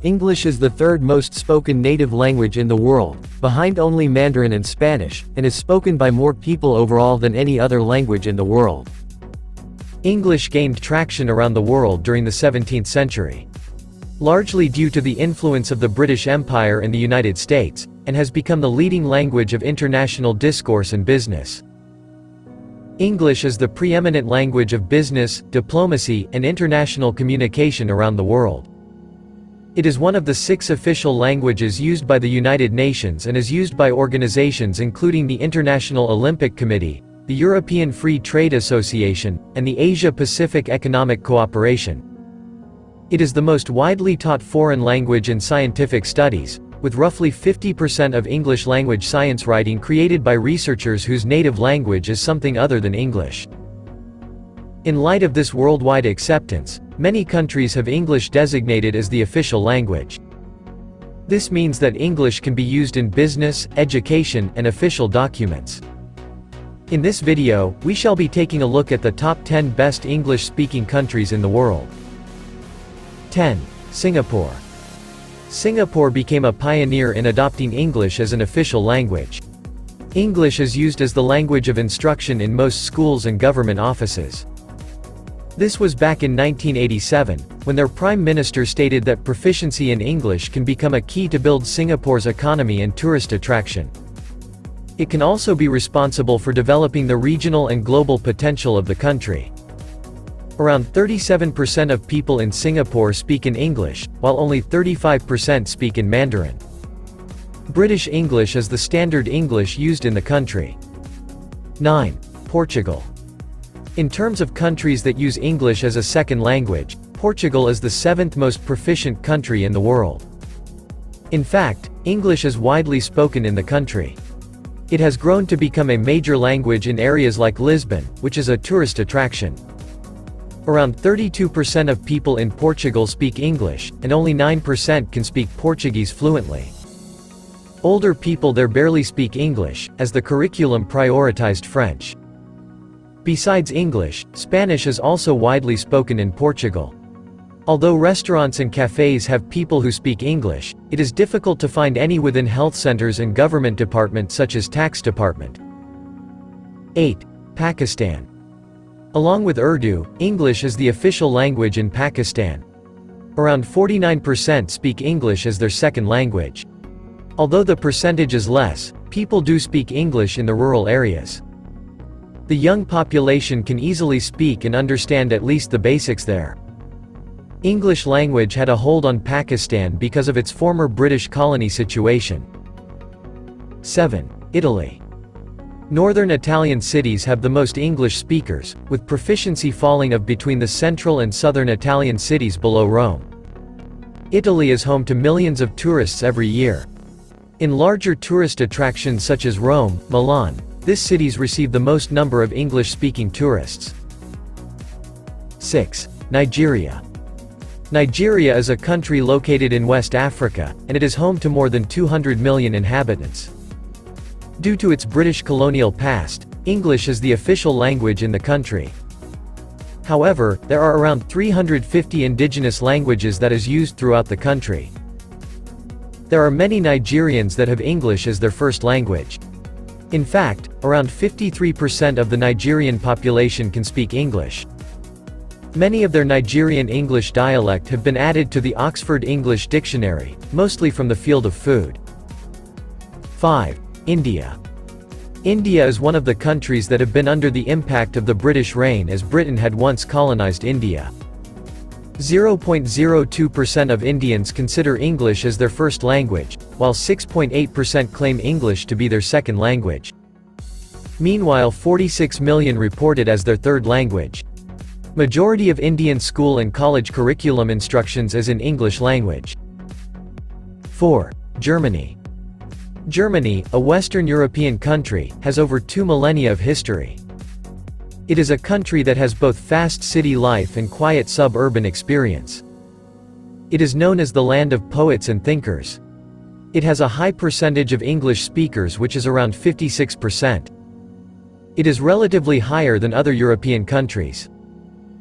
English is the third most spoken native language in the world, behind only Mandarin and Spanish, and is spoken by more people overall than any other language in the world. English gained traction around the world during the 17th century. Largely due to the influence of the British Empire and the United States, and has become the leading language of international discourse and business. English is the preeminent language of business, diplomacy, and international communication around the world. It is one of the 6 official languages used by the United Nations and is used by organizations including the International Olympic Committee, the European Free Trade Association, and the Asia-Pacific Economic Cooperation. It is the most widely taught foreign language in scientific studies, with roughly 50% of English language science writing created by researchers whose native language is something other than English. In light of this worldwide acceptance, many countries have English designated as the official language. This means that English can be used in business, education, and official documents. In this video, we shall be taking a look at the top 10 best English-speaking countries in the world. 10. Singapore. Singapore became a pioneer in adopting English as an official language. English is used as the language of instruction in most schools and government offices. This was back in 1987, when their Prime Minister stated that proficiency in English can become a key to build Singapore's economy and tourist attraction. It can also be responsible for developing the regional and global potential of the country. Around 37% of people in Singapore speak in English, while only 35% speak in Mandarin. British English is the standard English used in the country. 9. Portugal. In terms of countries that use English as a second language, Portugal is the 7th most proficient country in the world. In fact, English is widely spoken in the country. It has grown to become a major language in areas like Lisbon, which is a tourist attraction. Around 32% of people in Portugal speak English, and only 9% can speak Portuguese fluently. Older people there barely speak English, as the curriculum prioritized French. Besides English, Spanish is also widely spoken in Portugal. Although restaurants and cafes have people who speak English, it is difficult to find any within health centers and government departments such as tax department. 8. Pakistan. Along with Urdu, English is the official language in Pakistan. Around 49% speak English as their second language. Although the percentage is less, people do speak English in the rural areas. The young population can easily speak and understand at least the basics there. English language had a hold on Pakistan because of its former British colony situation. 7. Italy. Northern Italian cities have the most English speakers, with proficiency falling of between the central and southern Italian cities below Rome. Italy is home to millions of tourists every year. In larger tourist attractions such as Rome, Milan, these cities receive the most number of English-speaking tourists. 6. Nigeria. Nigeria is a country located in West Africa, and it is home to more than 200 million inhabitants. Due to its British colonial past, English is the official language in the country. However, there are around 350 indigenous languages that is used throughout the country. There are many Nigerians that have English as their first language. In fact, around 53% of the Nigerian population can speak English. Many of their Nigerian English dialect have been added to the Oxford English Dictionary, mostly from the field of food. 5. India. India is one of the countries that have been under the impact of the British reign, as Britain had once colonized India. 0.02% of Indians consider English as their first language, while 6.8% claim English to be their second language. Meanwhile, 46 million report it as their third language. Majority of Indian school and college curriculum instructions is in English language. 4. Germany. Germany, a Western European country, has over 2 millennia of history. It is a country that has both fast city life and quiet suburban experience. It is known as the land of poets and thinkers. It has a high percentage of English speakers, which is around 56%. It is relatively higher than other European countries.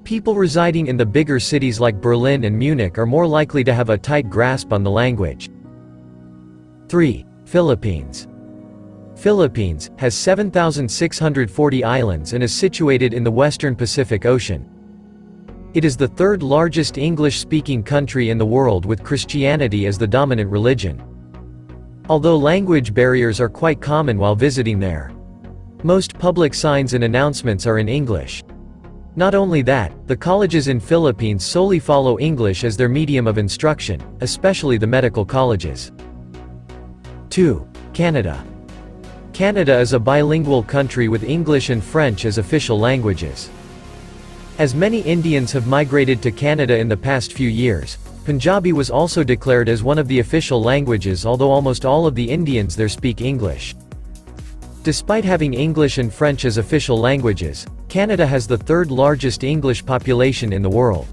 People residing in the bigger cities like Berlin and Munich are more likely to have a tight grasp on the language. 3. Philippines. Philippines has 7,640 islands and is situated in the western Pacific Ocean. It is the third largest English-speaking country in the world with Christianity as the dominant religion. Although language barriers are quite common while visiting there. Most public signs and announcements are in English. Not only that, the colleges in Philippines solely follow English as their medium of instruction, especially the medical colleges. 2. Canada. Canada is a bilingual country with English and French as official languages. As many Indians have migrated to Canada in the past few years, Punjabi was also declared as one of the official languages, although almost all of the Indians there speak English. Despite having English and French as official languages, Canada has the third largest English population in the world.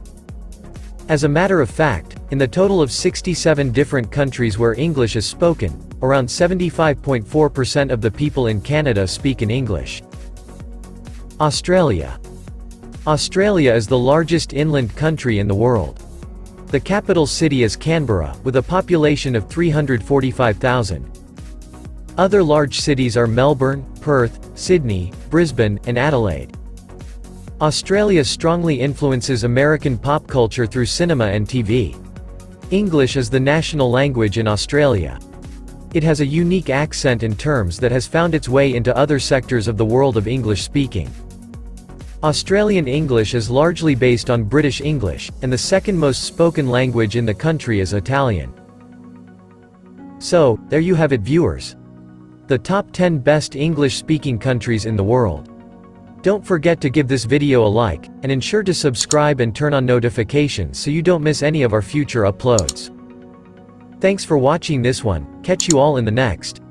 As a matter of fact, in the total of 67 different countries where English is spoken, around 75.4% of the people in Canada speak in English. Australia. Australia is the largest inland country in the world. The capital city is Canberra, with a population of 345,000. Other large cities are Melbourne, Perth, Sydney, Brisbane, and Adelaide. Australia strongly influences American pop culture through cinema and TV. English is the national language in Australia. It has a unique accent and terms that has found its way into other sectors of the world of English speaking. Australian English is largely based on British English, and the second most spoken language in the country is Italian. So, there you have it, viewers. The top 10 best English-speaking countries in the world. Don't forget to give this video a like, and ensure to subscribe and turn on notifications so you don't miss any of our future uploads. Thanks for watching this one, catch you all in the next.